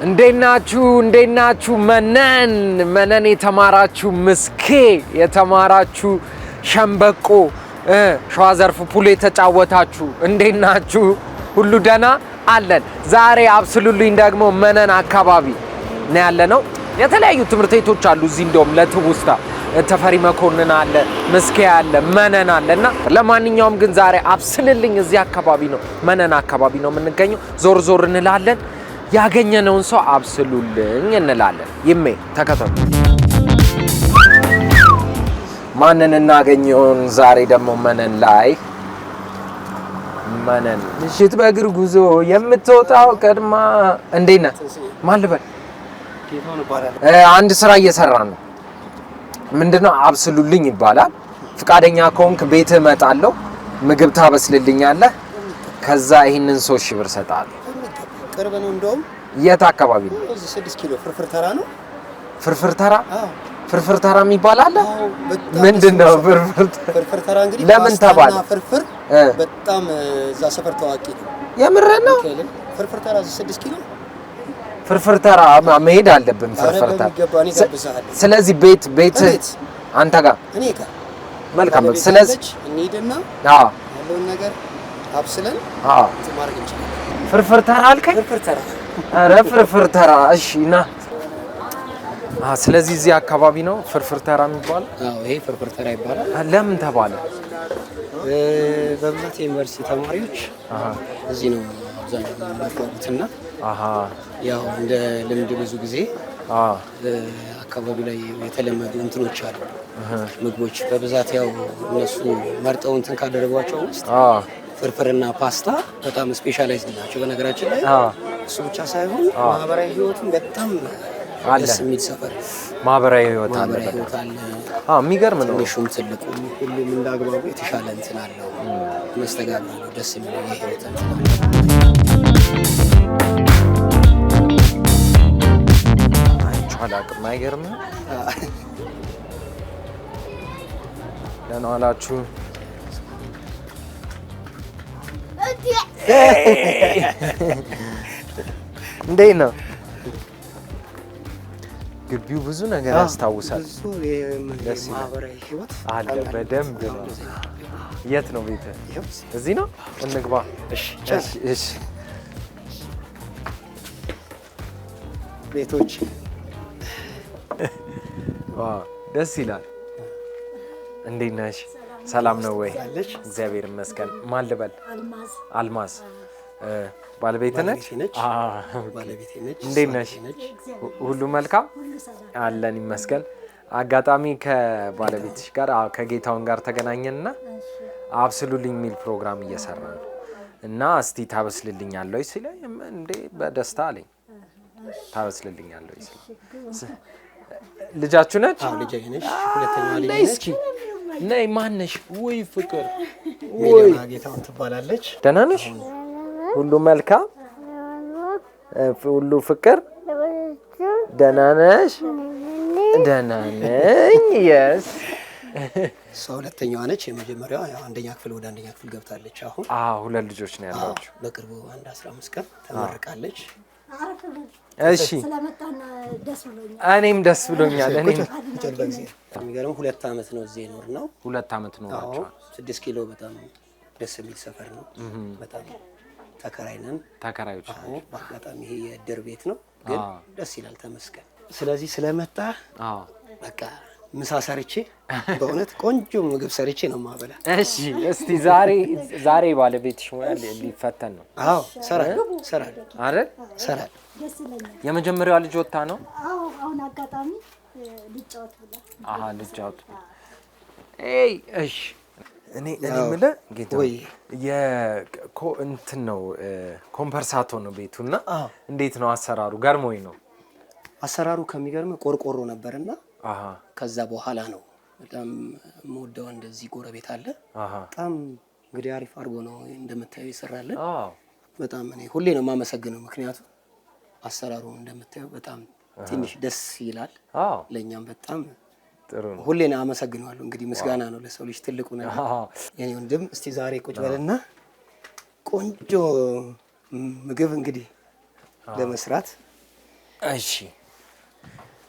እንዴናችሁ መነን የተማራችሁ ምስኬ የተማራችሁ ሸምበቆ ሸዋ ዘርፉ ፑል የተጫወታችሁ እንዴናችሁ ሁሉ ደና አለን። ዛሬ አብስሉልኝ ደግሞ መነን አካባቢ ነው ያለነው። የተለያዩ ትምህርት ቤቶች አሉ እዚህ እንደውም ለትውስታ ተፈሪ መኮንን አለ፣ ምስኬ አለ፣ መነን አለና ለማንኛውም ግን ዛሬ አብስልልኝ እዚህ አካባቢ ነው መነን አካባቢ ነው የምንገኘው። ዞር እንላለን። ያገኘነውን ሰው አብስሉልኝ እንላለን። ይሜ ተከተሉ። ማንን እናገኘውን ዛሬ ደግሞ መነን ላይ መነን ምሽት በእግር ጉዞ የምትወጣው ቀድማ እንዴት ነህ? ማን ልበል? አንድ ስራ እየሰራን ነው። ምንድነው? አብስሉልኝ ይባላል። ፍቃደኛ ከሆንክ ቤትህ እመጣለሁ፣ ምግብ ታበስልልኛለህ። ከዛ ይሄንን 3000 ብር ሰጣለሁ። ቅርብ ነው እንደውም። የት አካባቢ ነው? እዚህ 6 ኪሎ ፍርፍር ተራ ነው። ፍርፍር ተራ? አዎ ፍርፍር ተራ የሚባል አለ። ምንድነው ፍርፍር ተራ? እንግዲህ ለምን ተባለ? ፍርፍር በጣም እዛ ሰፈር ታዋቂ ነው። የምር ነው? ፍርፍር ተራ 6 ኪሎ ፍርፍር ተራ መሄድ አለብን። ፍርፍር ተራ ስለዚህ ቤት አንተ ጋር እኔ ጋር መልካም። ስለዚህ እንሂድና ያለውን ነገር አብስለን ማድረግ እንችላለን። ፍርፍር ተራ አልከኝ? ፍርፍር ተራ። ኧረ ፍርፍር ተራ እሺ ና። ስለዚህ እዚህ አካባቢ ነው ፍርፍር ተራ የሚባለው? አዎ ይሄ ፍርፍር ተራ ይባላል። ለምን ተባለ? በብዛት የዩኒቨርሲቲ ተማሪዎች እዚህ ነው አብዛኛው የሚያቀርቡትና ያው እንደ ልምድ ብዙ ጊዜ አካባቢ ላይ የተለመዱ እንትኖች አሉ፣ ምግቦች በብዛት ያው እነሱ መርጠው እንትን ካደረጓቸው ውስጥ ፍርፍርና ፓስታ በጣም ስፔሻላይዝድ ናቸው። በነገራችን ላይ እሱ ብቻ ሳይሆን ማህበራዊ ህይወቱን በጣም ደስ የሚል ሰፈር ማህበራዊ ህይወት አለ። የሚገርም ነው። ትንሹም ትልቁም ሁሉም እንዳግባቡ የተሻለ እንትን አለው፣ መስተጋብር ነው፣ ደስ የሚል የህይወት እንትን አለ። አላቅም። አይገርምም? ደህና ዋላችሁ? እንዴት ነው? ግቢው ብዙ ነገር ያስታውሳል። ማህበራዊ ህይወት አለ በደንብ ነው። የት ነው ቤት? እዚህ ነው። እንግባ። እሺ ቤቶች ደስ ይላል። እንዴት ነሽ? ሰላም ነው ወይ? እግዚአብሔር ይመስገን። ማን ልበል? አልማዝ። ባለቤት ነች? ባለቤቴ ነች። እንዴት ነሽ? ሁሉ መልካም አለን ይመስገን። አጋጣሚ ከባለቤትሽ ጋር ከጌታውን ጋር ተገናኘንና አብስሉልኝ የሚል ፕሮግራም እየሰራን ነው እና እስቲ ታበስልልኛለሽ ሲለኝ እንዴ በደስታ አለኝ። ታበስልልኛለሽ ሲለኝ ልጃችሁ ነች? አዎ ልጄ ነች። ሁለተኛዋ ልጄ ነች። ነይ ማነሽ? ወይ ፍቅር ወይ ጌታውን ትባላለች። ደህና ነሽ? ሁሉ መልካም፣ ሁሉ ፍቅር፣ ደህና ነሽ? ደህና ነኝ። የስ እሷ ሁለተኛዋ ነች። የመጀመሪያዋ ያው አንደኛ ክፍል ወደ አንደኛ ክፍል ገብታለች። አሁን ሁለት ልጆች ነው ያሏችሁ? በቅርቡ አንድ 15 ቀን ተመርቃለች። እሺ ስለመጣና ደስ ብሎኛል። እኔም ደስ ብሎኛል። የሚገርም 2 አመት ነው እዚህ ኖር ነው። 2 አመት ነው አቻ 6 ኪሎ በጣም ደስ የሚል ሰፈር ነው። በጣም ተከራዮች ነው። በአጋጣሚ ይሄ የእድር ቤት ነው ግን ደስ ይላል። ተመስገን። ስለዚህ ስለመጣ በቃ ምሳ ሰርቼ በእውነት ቆንጆ ምግብ ሰርቼ ነው ማበላ። እሺ እስቲ ዛሬ ባለቤትሽ ሊፈተን ነው? አዎ ሰራል አይደል? ሰራል። የመጀመሪያዋ ልጅ ወጣ ነው? አዎ አሁን አጋጣሚ ልጫወት ብላ ልጫወት። እሺ እኔ የምልህ ጌታ እንትን ነው ኮምፐርሳቶ ነው ቤቱና እንዴት ነው አሰራሩ? ገርሞኝ ነው። አሰራሩ ከሚገርም ቆርቆሮ ነበርና ከዛ በኋላ ነው በጣም ሞደው እንደዚህ ጎረቤት አለ። በጣም እንግዲህ አሪፍ አድርጎ ነው እንደምታየው ይሰራልን። በጣም እኔ ሁሌ ነው የማመሰግነው፣ ምክንያቱም አሰራሩ እንደምታየው በጣም ትንሽ ደስ ይላል። ለኛም በጣም ጥሩ ነው። ሁሌ ነው አመሰግናለሁ። እንግዲህ ምስጋና ነው ለሰው ልጅ ትልቁ ነገር። የኔ ወንድም እስቲ ዛሬ ቁጭ በልና ቆንጆ ምግብ እንግዲህ ለመስራት እሺ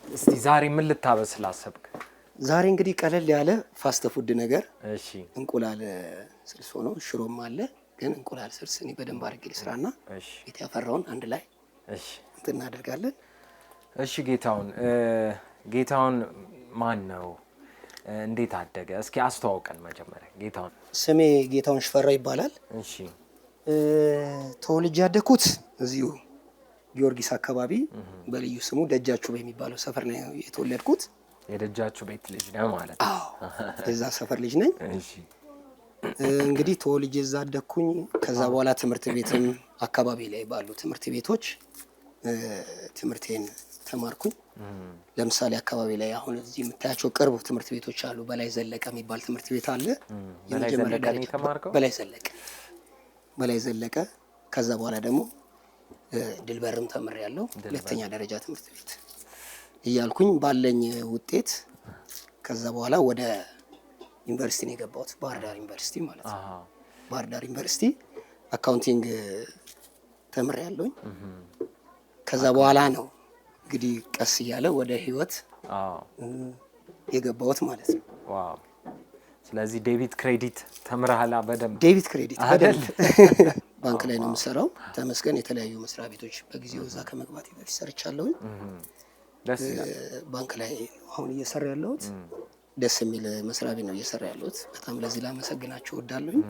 እስቲ ዛሬ ምን ልታበስል አሰብክ? ዛሬ እንግዲህ ቀለል ያለ ፋስት ፉድ ነገር። እሺ እንቁላል ስልስ ሆኖ ሽሮም አለ፣ ግን እንቁላል ስልስ እኔ በደንብ አድርጌ ልስራና ቤት ያፈራውን አንድ ላይ እንትን እናደርጋለን። እሺ ጌታውን ማን ነው? እንዴት አደገ? እስኪ አስተዋውቀን መጀመሪያ ጌታውን። ስሜ ጌታውን ሽፈራ ይባላል። እሺ ተወልጄ ያደኩት እዚሁ ጊዮርጊስ አካባቢ በልዩ ስሙ ደጃችሁ በሚባለው ሰፈር ነው የተወለድኩት። የደጃችሁ ቤት ልጅ ነው ማለት ነው? አዎ የዛ ሰፈር ልጅ ነኝ። እሺ እንግዲህ ተወልጄ እዛ አደኩኝ። ከዛ በኋላ ትምህርት ቤትም አካባቢ ላይ ባሉ ትምህርት ቤቶች ትምህርቴን ተማርኩኝ። ለምሳሌ አካባቢ ላይ አሁን እዚህ የምታያቸው ቅርብ ትምህርት ቤቶች አሉ። በላይ ዘለቀ የሚባል ትምህርት ቤት አለ። የመጀመሪያ ደረጃ በላይ ዘለቀ። ከዛ በኋላ ደግሞ ድልበርም ተምሬያለሁ። ሁለተኛ ደረጃ ትምህርት ቤት እያልኩኝ ባለኝ ውጤት ከዛ በኋላ ወደ ዩኒቨርሲቲ ነው የገባሁት። ባህር ዳር ዩኒቨርሲቲ ማለት ነው። ባህር ዳር ዩኒቨርሲቲ አካውንቲንግ ተምሬያለሁኝ። ከዛ በኋላ ነው እንግዲህ ቀስ እያለ ወደ ህይወት የገባሁት ማለት ነው። ዋው! ስለዚህ ዴቢት ክሬዲት ተምረሃል በደንብ? ዴቢት ክሬዲት በደንብ ባንክ ላይ ነው የምሰራው። ተመስገን የተለያዩ መስሪያ ቤቶች በጊዜው እዛ ከመግባት በፊት ሰርቻለሁኝ። ደስ ይላል። ባንክ ላይ አሁን እየሰራ ያለሁት ደስ የሚል መስሪያ ቤት ነው እየሰራ ያለሁት። በጣም ለዚህ ላመሰግናችሁ እወዳለሁኝ።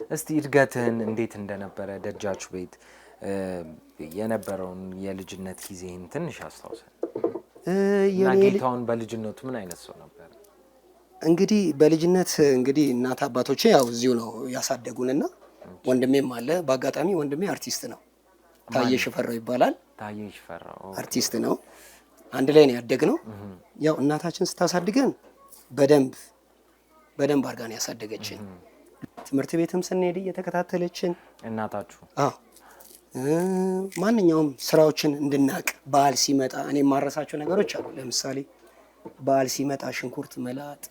እስቲ እድገትህን እንዴት እንደነበረ ደጃችሁ ቤት የነበረውን የልጅነት ጊዜህን ትንሽ አስታውሰን። ጌታውን በልጅነቱ ምን አይነት ሰው ነበር? እንግዲህ በልጅነት እንግዲህ እናት አባቶቼ ያው እዚሁ ነው ያሳደጉንና ወንድሜም አለ። በአጋጣሚ ወንድሜ አርቲስት ነው። ታዬ ሽፈራው ይባላል። ታዬ ሽፈራው አርቲስት ነው። አንድ ላይ ነው ያደግነው። ያው እናታችን ስታሳድገን በደንብ አድርጋ ነው ያሳደገችን። ትምህርት ቤትም ስንሄድ እየተከታተለችን እናታችሁ። አዎ ማንኛውም ስራዎችን እንድናቅ በዓል ሲመጣ እኔ የማረሳቸው ነገሮች አሉ። ለምሳሌ በዓል ሲመጣ ሽንኩርት መላጥ፣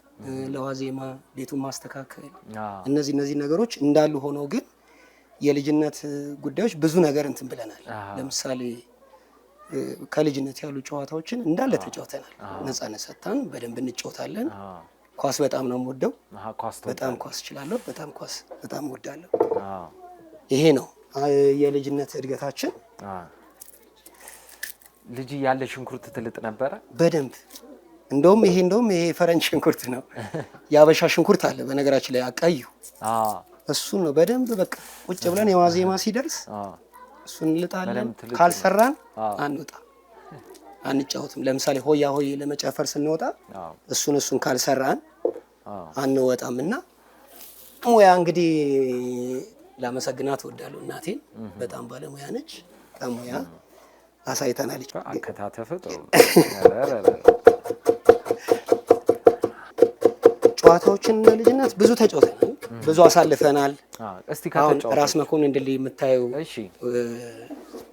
ለዋዜማ ቤቱን ማስተካከል፣ እነዚህ ነገሮች እንዳሉ ሆነው ግን የልጅነት ጉዳዮች ብዙ ነገር እንትን ብለናል። ለምሳሌ ከልጅነት ያሉ ጨዋታዎችን እንዳለ ተጫውተናል። ነፃነት ሰጥታን በደንብ እንጫወታለን። ኳስ በጣም ነው የምወደው። በጣም ኳስ እችላለሁ። በጣም እወዳለሁ። ይሄ ነው የልጅነት እድገታችን። ልጅ ያለ ሽንኩርት ትልጥ ነበረ በደንብ። እንደውም ይሄ ፈረንጅ ሽንኩርት ነው። የአበሻ ሽንኩርት አለ በነገራችን ላይ አቀዩ። እሱን ነው በደንብ በቃ ቁጭ ብለን የዋዜማ ሲደርስ እሱን እንልጣለን። ካልሰራን አንጫወትም። ለምሳሌ ሆያ ሆዬ ለመጨፈር ስንወጣ እሱን ካልሰራን አንወጣምና ሙያ እንግዲህ ላመሰግናት እወዳለሁ። እናቴን በጣም ባለሙያ ነች። በጣም ሙያ አሳይተናለች። አከታተፈ ጥሩ። ጨዋታዎችን ልጅነት ብዙ ተጫውተናል፣ ብዙ አሳልፈናል። እስቲ ከተጫወቱ ራስ መኮንን ድል የምታየው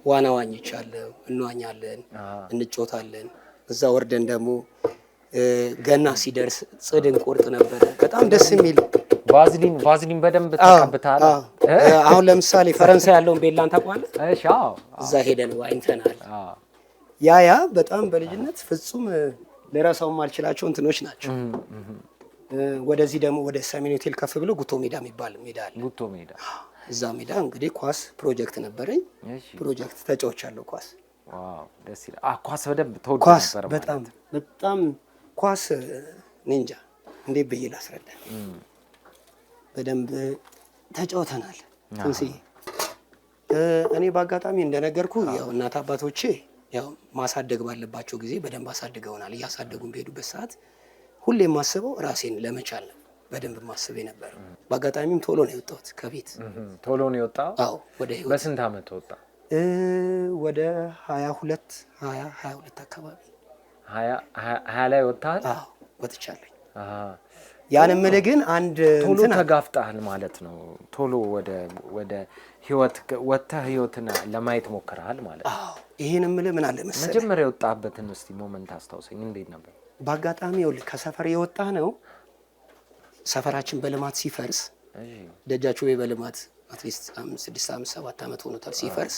ዋና ዋኝቻለሁ። እንዋኛለን፣ እንጫወታለን። እዛ ወርደን ደግሞ ገና ሲደርስ ጽድ እንቆርጥ ነበረ። በጣም ደስ የሚል ቫዝሊን በደንብ ተቀብተሃል። አሁን ለምሳሌ ፈረንሳይ ያለውን ቤላን ታውቀዋለህ? እሺ አዎ። እዛ ሄደን ዋኝተናል። ያ በጣም በልጅነት ፍጹም ልረሳው የማልችላቸው እንትኖች ናቸው። ወደዚህ ደግሞ ወደ ሰሜን ሆቴል ከፍ ብሎ ጉቶ ሜዳ የሚባል ሜዳ አለ። ጉቶ ሜዳ። እዛ ሜዳ እንግዲህ ኳስ ፕሮጀክት ነበረኝ። ፕሮጀክት ተጫውቻለሁ ኳስ። ዋው ደስ ይላል። ኳስ በደንብ ተወዶ ነበር። በጣም ኳስ ኒንጃ እንዴት ብዬ ላስረዳ። በደንብ ተጫውተናል። እንስዬ እኔ በአጋጣሚ እንደነገርኩ ያው እናት አባቶቼ ያው ማሳደግ ባለባቸው ጊዜ በደንብ አሳድገውናል። እያሳደጉን በሄዱበት ሰዓት ሁሌ የማስበው ራሴን ለመቻል ነው። በደንብ ማስብ ነበር። በአጋጣሚም ቶሎ ነው የወጣሁት ከቤት። ቶሎ ነው የወጣው? አዎ ወደ ህይወት። በስንት አመት ወጣ? ወደ 22 አካባቢ 20 ላይ ወጣህ? አዎ ወጥቻለሁ። ያን የምልህ ግን አንድ ቶሎ ተጋፍጣል ማለት ነው። ቶሎ ወደ ህይወት ወጥተህ ህይወትን ለማየት ሞክረሃል ማለት ነው። አዎ ይሄን የምልህ ምን አለ መሰለህ፣ መጀመሪያ የወጣህበትን እስቲ ሞመንት አስታውሰኝ። እንዴት ነበር? በአጋጣሚ ከሰፈር የወጣ ነው። ሰፈራችን በልማት ሲፈርስ ደጃችሁ በልማት አትሊስት 6 7 አመት ሆኖታል ሲፈርስ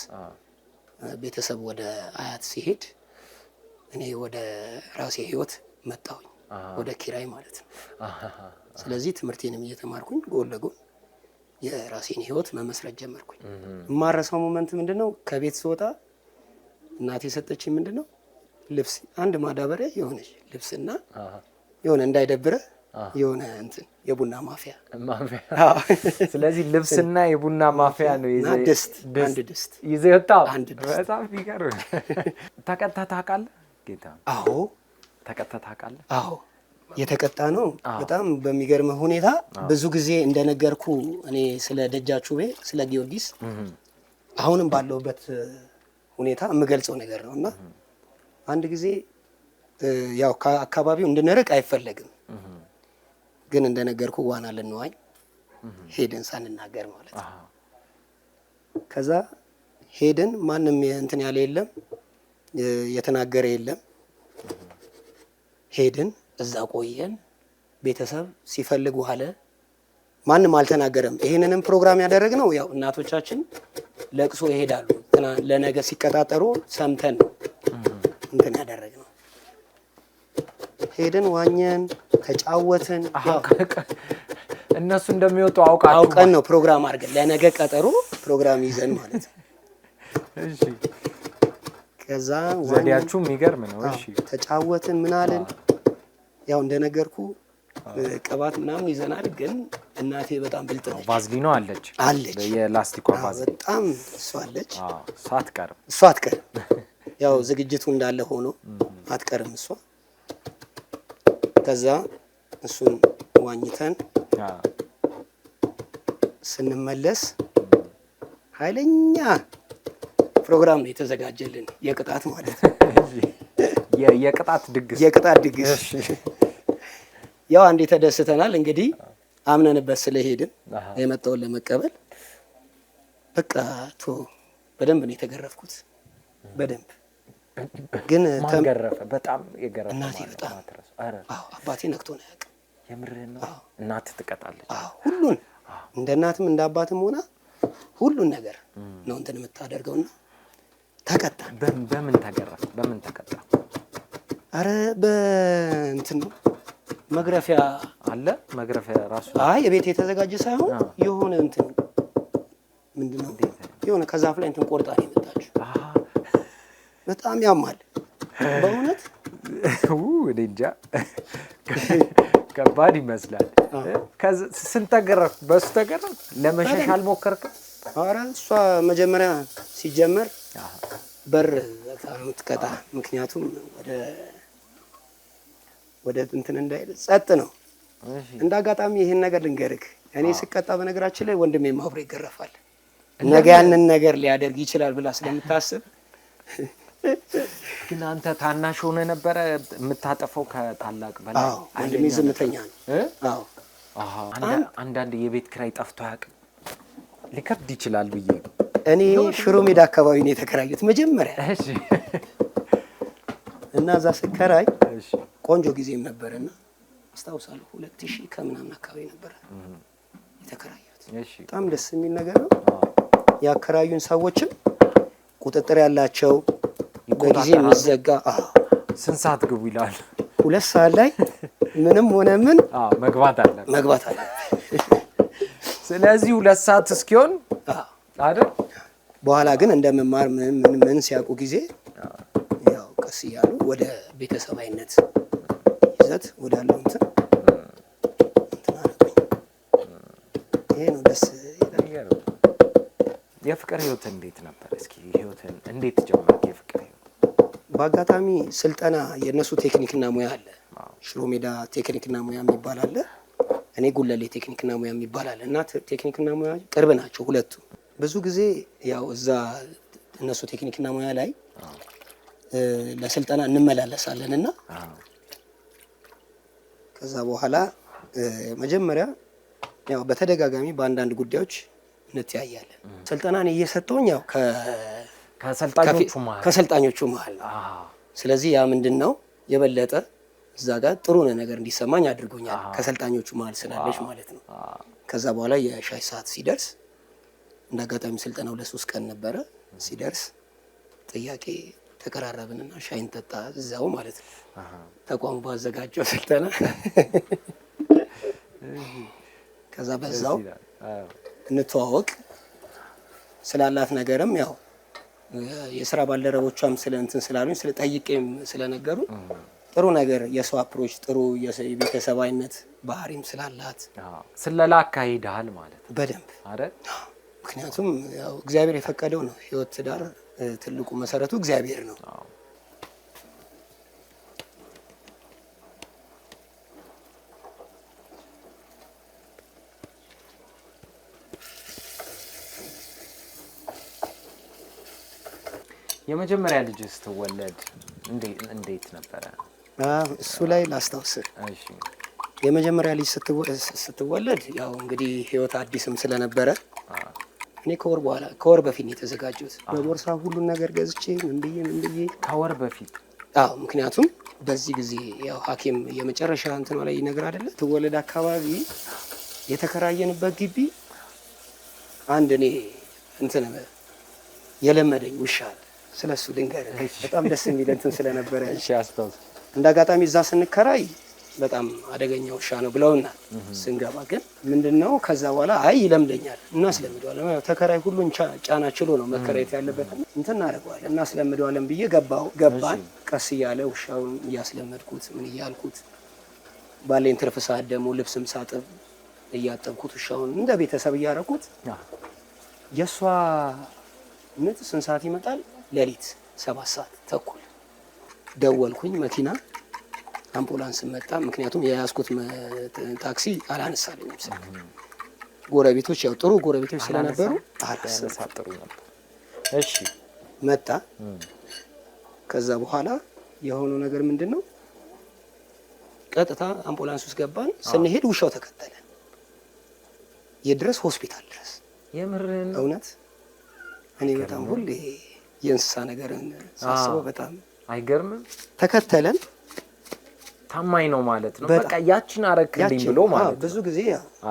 ቤተሰብ ወደ አያት ሲሄድ እኔ ወደ ራሴ ህይወት መጣሁኝ፣ ወደ ኪራይ ማለት ነው። ስለዚህ ትምህርቴንም እየተማርኩኝ ጎን ለጎን የራሴን ህይወት መመስረት ጀመርኩኝ። የማረሳው ሞመንት ምንድነው? ከቤት ስወጣ እናቴ የሰጠችኝ ምንድነው ልብስ፣ አንድ ማዳበሪያ የሆነች ልብስና የሆነ እንዳይደብረ የሆነ እንትን የቡና ማፍያ። ስለዚህ ልብስና የቡና ማፍያ ነው እና ድስት፣ አንድ ድስት ይዘህ ወጣህ። አንድ ድስት። በጣም ይገርም። ተቀጥተህ ታውቃለህ ጌታ? አዎ ተቀጥተህ ታውቃለህ? አዎ የተቀጣ ነው። በጣም በሚገርም ሁኔታ ብዙ ጊዜ እንደነገርኩ እኔ ስለ ደጃቹቤ ስለ ጊዮርጊስ አሁንም ባለውበት ሁኔታ የምገልጸው ነገር ነውና አንድ ጊዜ ያው ከአካባቢው እንድንርቅ አይፈለግም፣ ግን እንደነገርኩ ዋና ልንዋኝ ሄደን ሳንናገር ማለት ነው። ከዛ ሄደን ማንም እንትን ያለ የለም፣ የተናገረ የለም። ሄደን እዛ ቆየን። ቤተሰብ ሲፈልጉ አለ ማንም አልተናገረም። ይሄንንም ፕሮግራም ያደረግነው ያው እናቶቻችን ለቅሶ ይሄዳሉ፣ ለነገ ሲቀጣጠሩ ሰምተን እንትን ያደረግነው። ሄደን ዋኘን፣ ተጫወትን። እነሱ እንደሚወጡ አውቀን ነው ፕሮግራም አድርገን ለነገ ቀጠሮ ፕሮግራም ይዘን ማለት ነው። እሺ ከዛ ዘዴያችሁ የሚገርም ነው። እሺ ተጫወትን፣ ምን አለን ያው እንደነገርኩ ቅባት ምናምን ይዘናል። ግን እናቴ በጣም ብልጥ ነች። ቫዝሊኖ አለች የላስቲኳ ቫዝሊን በጣም እሷ አለች። እሷ አትቀርም። ያው ዝግጅቱ እንዳለ ሆኖ አትቀርም እሷ። ከዛ እሱን ዋኝተን ስንመለስ ኃይለኛ ፕሮግራም ነው የተዘጋጀልን፣ የቅጣት ማለት ነው። የቅጣት ድግስ። ያው አንዴ ተደስተናል እንግዲህ አምነንበት ስለሄድን የመጣውን ለመቀበል በቃ በደንብ ነው የተገረፍኩት። በደንብ ግን ተገረፈ። በጣም የገረፈ እናቴ በጣም አባቴ ነክቶ ነው ያውቅ። የምርህን ነው? እናት ትቀጣለች። ሁሉን እንደ እናትም እንደ አባትም ሆና ሁሉን ነገር ነው እንትን የምታደርገውና ተቀጣ። በምን ተገረፈ? በምን ተቀጣ? አረ በእንትን ነው መግረፊያ አለ። መግረፊያ ራሱ የቤት የተዘጋጀ ሳይሆን የሆነ እንትን ምንድነው የሆነ ከዛፍ ላይ እንትን ቆርጣ ነው የመጣችው። በጣም ያማል በእውነት። እኔ እንጃ ከባድ ይመስላል። ስንት ተገረፍ? በሱ ተገረፍ። ለመሸሽ አልሞከርክም? ኧረ እሷ መጀመሪያ ሲጀመር በር የምትቀጣ ምክንያቱም ወደ እንትን እንዳይል ጸጥ ነው። እንደ አጋጣሚ ይሄን ነገር ልንገርክ፣ እኔ ስቀጣ በነገራችን ላይ ወንድሜም አብሮ ይገረፋል። ነገ ያንን ነገር ሊያደርግ ይችላል ብላ ስለምታስብ። ግን አንተ ታናሽ ሆነ ነበረ የምታጠፈው ከታላቅ በላይ? ወንድሜ ዝምተኛ ነው። አንዳንድ የቤት ኪራይ ጠፍቶ አያውቅም? ሊከብድ ይችላል ብዬ እኔ ሽሮ ሜዳ አካባቢ ነው የተከራዩት መጀመሪያ። እና እዛ ስከራይ ቆንጆ ጊዜም ነበርና አስታውሳለሁ 2000 ከምናምን አካባቢ ነበር የተከራዩት። በጣም ደስ የሚል ነገር ነው። ያከራዩን ሰዎችም ቁጥጥር ያላቸው በጊዜ የሚዘጋ ስንት ሰዓት ግቡ ይላል? 2 ሰዓት ላይ ምንም ሆነ ምን መግባት አለ። ስለዚህ 2 ሰዓት እስኪሆን አይደል? በኋላ ግን እንደመማር ምን ሲያውቁ ጊዜ ያው ቀስ እያሉ ወደ ቤተሰባዊነት ይዘት ወዳለው እንትን አደረጉኝ። ይሄ ነው ደስ ይላል። የፍቅር ህይወት እንዴት ነበር? እስኪ ህይወትን እንዴት ጀመርክ? የፍቅር ህይወት በአጋጣሚ ስልጠና የነሱ ቴክኒክና ሙያ አለ። ሽሮ ሜዳ ቴክኒክና ሙያ የሚባል አለ። እኔ ጉለሌ ቴክኒክና ሙያ የሚባል አለ። እና ቴክኒክና ሙያ ቅርብ ናቸው ሁለቱ። ብዙ ጊዜ ያው እዛ እነሱ ቴክኒክና ሙያ ላይ ለስልጠና እንመላለሳለን እና ከዛ በኋላ መጀመሪያ ያው በተደጋጋሚ በአንዳንድ ጉዳዮች እንተያያለን። ስልጠናን እየሰጠውኝ ያው ከሰልጣኞቹ መሃል ነው። ስለዚህ ያ ምንድነው የበለጠ እዛ ጋር ጥሩ ነገር እንዲሰማኝ አድርጎኛል። ከሰልጣኞቹ መሃል ስላለች ማለት ነው። ከዛ በኋላ የሻይ ሰዓት ሲደርስ እንዳጋጣሚ ስልጠናው ለ3 ቀን ነበረ። ሲደርስ ጥያቄ ተቀራረብንና ሻይን ጠጣ እዛው ማለት ነው። ተቋሙ ባዘጋጀው ስልጠና ከዛ በዛው እንተዋወቅ ስላላት ነገርም ያው የሥራ ባልደረቦቿም ስለ እንትን ስላሉኝ ስለ ጠይቄም ስለነገሩ ጥሩ ነገር የሰው አፕሮች ጥሩ የቤተሰባዊነት ባህሪም ስላላት ስለላ አካሂደሃል ማለት ነው በደንብ አይደል? ምክንያቱም ያው እግዚአብሔር የፈቀደው ነው። ህይወት ትዳር ትልቁ መሰረቱ እግዚአብሔር ነው። የመጀመሪያ ልጅ ስትወለድ እንዴት ነበረ? እሱ ላይ ላስታውስ። እሺ የመጀመሪያ ልጅ ስትወለድ ያው እንግዲህ ህይወት አዲስም ስለነበረ እኔ ከወር በፊት ነው የተዘጋጀሁት። በቦርሳ ሁሉን ነገር ገዝቼ ምን ብዬ ከወር በፊት ምክንያቱም በዚህ ጊዜ ያው ሐኪም የመጨረሻ እንትኗ ላይ ይነግር አይደለ? ትወለድ አካባቢ የተከራየንበት ግቢ አንድ እኔ እንትን የለመደኝ ውሻ ስለሱ ድንገር በጣም ደስ የሚል እንትን ስለነበረ እሺ አስተውል። እንደ አጋጣሚ እዛ ስንከራይ በጣም አደገኛ ውሻ ነው ብለውናል። ስንገባ ግን ምንድነው ከዛ በኋላ አይ ይለምደኛል እናስለምደዋለን። ተከራይ ሁሉን ጫና ችሎ ነው መከራየት ያለበት እንትን እናደርገዋለን እናስለምደዋለን ብዬ ገባን። ቀስ እያለ ውሻውን እያስለመድኩት ምን እያልኩት ባለኝ ትርፍ ሰዓት ደግሞ ልብስም ሳጥብ እያጠብኩት ውሻውን እንደ ቤተሰብ እያደረኩት የሷ ምጥ ስንት ሰዓት ይመጣል? ሌሊት 7 ሰዓት ተኩል ደወልኩኝ። መኪና አምቡላንስ መጣ። ምክንያቱም የያዝኩት ታክሲ አላነሳልኝም ስልክ። ጎረቤቶች ያው ጥሩ ጎረቤቶች ስለነበሩ አላነሳጥሩ ነበር። እሺ መጣ። ከዛ በኋላ የሆነው ነገር ምንድነው? ቀጥታ አምቡላንስ ውስጥ ገባን። ስንሄድ ውሻው ተከተለ የድረስ ሆስፒታል ድረስ። የምርን እውነት እኔ በጣም ሁሌ የእንስሳ ነገርን ሳስበው በጣም አይገርምም? ተከተለን። ታማኝ ነው ማለት ነው። በቃ ያችን አረክልኝ ብሎ ማለት ብዙ ጊዜ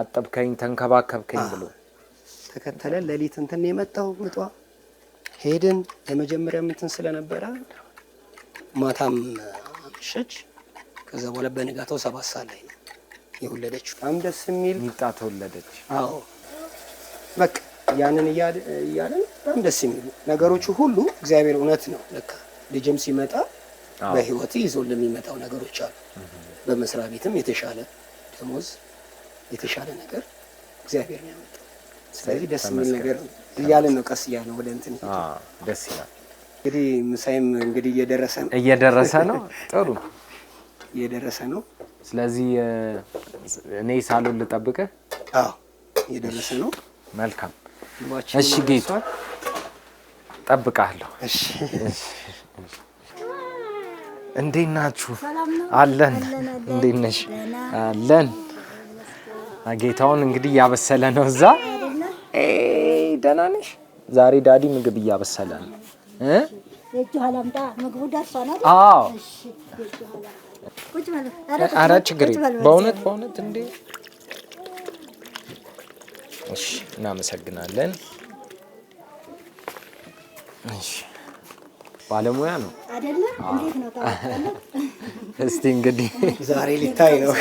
አጠብከኝ ተንከባከብከኝ ብሎ ተከተለን። ሌሊት እንትን የመጣው ምጧ ሄድን። የመጀመሪያ እንትን ስለነበረ ማታም አመሸች። ከዛ በኋላ በንጋታው 7 ሰዓት ላይ ነው የወለደችው። በጣም ደስ የሚል ሚጣ ተወለደች። አዎ በቃ ያንን እያለን በጣም ደስ የሚሉ ነገሮቹ ሁሉ እግዚአብሔር እውነት ነው። ለካ ልጅም ሲመጣ በህይወት ይዞ ለሚመጣው ነገሮች አሉ። በመስሪያ ቤትም የተሻለ ደሞዝ የተሻለ ነገር እግዚአብሔር ነው ያመጣው። ስለዚህ ደስ የሚል ነገር እያለን ነው ቀስ እያልን ወደ እንትን ደስ ይላል። እንግዲህ ምሳይም እንግዲህ እየደረሰ ነው። ጥሩ እየደረሰ ነው። ስለዚህ እኔ ሳሎን ልጠብቅህ? አዎ እየደረሰ ነው። መልካም እሺ ጌቱ ጠብቃለሁ። እሺ እንዴት ናችሁ? አለን። እንዴት ነሽ? አለን። ጌታውን እንግዲህ እያበሰለ ነው እዛ። ደህና ነሽ? ዛሬ ዳዲ ምግብ እያበሰለ ነው። አዎ ኧረ ችግር በእውነት እንዴ። እሺ እናመሰግናለን። እሺ ባለሙያ ነው አይደለ? እንዴት ነው ታውቃለህ? እስቲ እንግዲህ ዛሬ ሊታይ ነው።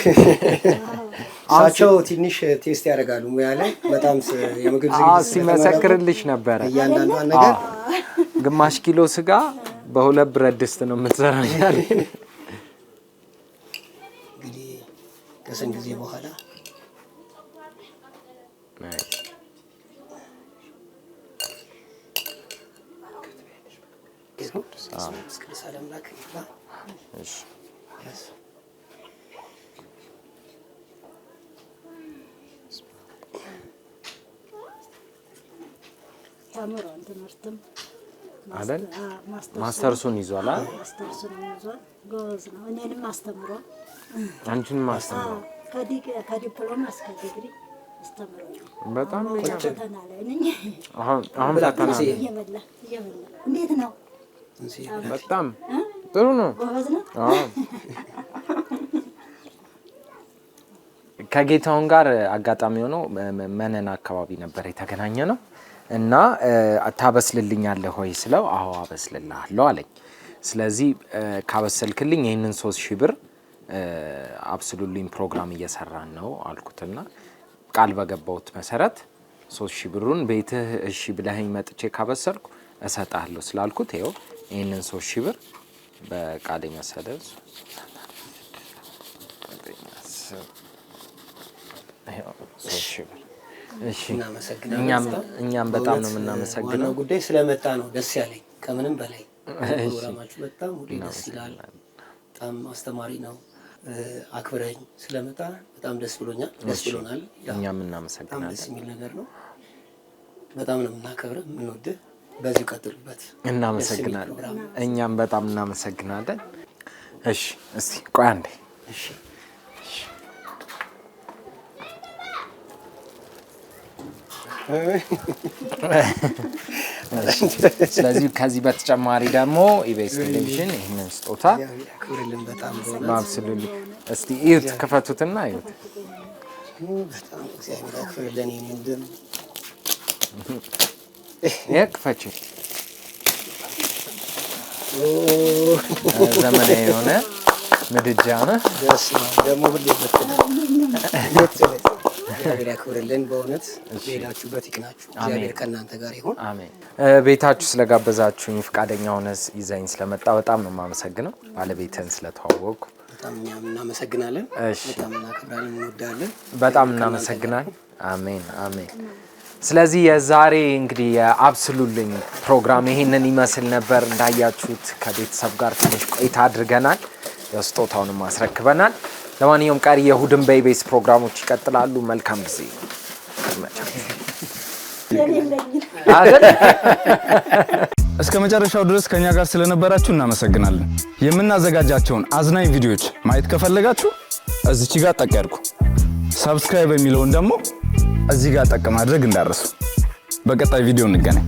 እሳቸው ትንሽ ቴስት ያደርጋሉ ሙያ ላይ በጣም የምግብ ዝግጅት ሲመሰክርልሽ ነበረ። እያንዳንዷን ነገር ግማሽ ኪሎ ስጋ በ2 ብረት ድስት ነው የምትሰራው ያለ። እንግዲህ ከስንት ጊዜ በኋላ ተምሯል። ትምህርትም አይደል? ማስተርሱን ይዟል። ማስተርሱን ይዟል። ጎበዝ ነው። እኔንም አስተምሯል። አንቺንም አስተምሯል። ከዲፕሎማ እስከ ዲግሪ አስተምሯል። በጣም ፈተና ላይ ነኝ። አሁን ፈተና እየበላ እንዴት ነው? በጣም ጥሩ ነው። ጎበዝ ነው። ከጌታውን ጋር አጋጣሚ ሆኖ መነን አካባቢ ነበር የተገናኘ ነው እና ታበስልልኛለህ ወይ ስለው አዎ አበስልልሃለሁ አለኝ። ስለዚህ ካበሰልክልኝ ይሄንን 3000 ብር አብስሉልኝ ፕሮግራም እየሰራን ነው አልኩትና ቃል በገባሁት መሰረት 3000 ብሩን ቤትህ እሺ ብለኸኝ መጥቼ ካበሰልኩ እሰጣለሁ ስላልኩት ይኸው ይሄንን 3000 ብር በቃሌ መሰረት እሺ እኛም በጣም ነው የምናመሰግነው። ጉዳይ ስለመጣ ነው ደስ ያለኝ ከምንም በላይ ፕሮግራማችሁ በጣም ደስ ይላል። በጣም አስተማሪ ነው። አክብረኝ ስለመጣ በጣም ደስ ብሎኛል። ደስ ብሎናል። እኛም እናመሰግናለን። ደስ የሚል ነገር ነው። በጣም ነው የምናከብረው የምንወድህ። በዚህ ቀጥሉበት። እናመሰግናለን። እኛም በጣም እናመሰግናለን። እሺ እስቲ ቆይ አንዴ። እሺ ስለዚህ ከዚህ በተጨማሪ ደግሞ ኢቢኤስ ቴሌቪዥን ይህንን ስጦታ ያክብርልን። በጣም ማብስሉልኝ። እስቲ እዩት፣ ክፈቱትና እዩት። በጣም እግዚአብሔር ያክብርልን። ይሄንን ክፈች። ዘመናዊ የሆነ ምድጃ ነው። ደግሞ ሁሌ እግዚአብሔር ያክብርልን። በእውነት ሄዳችሁበት ይቅናችሁ። እግዚአብሔር ከእናንተ ጋር ይሁን። አሜን። ቤታችሁ ስለጋበዛችሁኝ ፈቃደኛ ሆነህ ይዘኝ ስለመጣ በጣም ነው የማመሰግነው። ባለቤትህን ስለተዋወቅኩ በጣም እናመሰግናለን። በጣም እናከብራለን፣ እንወዳለን። በጣም እናመሰግናለን። አሜን አሜን። ስለዚህ የዛሬ እንግዲህ የአብስሉልኝ ፕሮግራም ይሄንን ይመስል ነበር። እንዳያችሁት ከቤተሰብ ጋር ትንሽ ቆይታ አድርገናል። ስጦታውንም አስረክበናል። ለማንኛውም ቀሪ የእሁድን በኢቢኤስ ፕሮግራሞች ይቀጥላሉ። መልካም ጊዜ። እስከ መጨረሻው ድረስ ከኛ ጋር ስለነበራችሁ እናመሰግናለን። የምናዘጋጃቸውን አዝናኝ ቪዲዮዎች ማየት ከፈለጋችሁ እዚች ጋር ጠቅ ያድርጉ። ሰብስክራይብ የሚለውን ደግሞ እዚህ ጋር ጠቅ ማድረግ እንዳትረሱ። በቀጣይ ቪዲዮ እንገናኝ።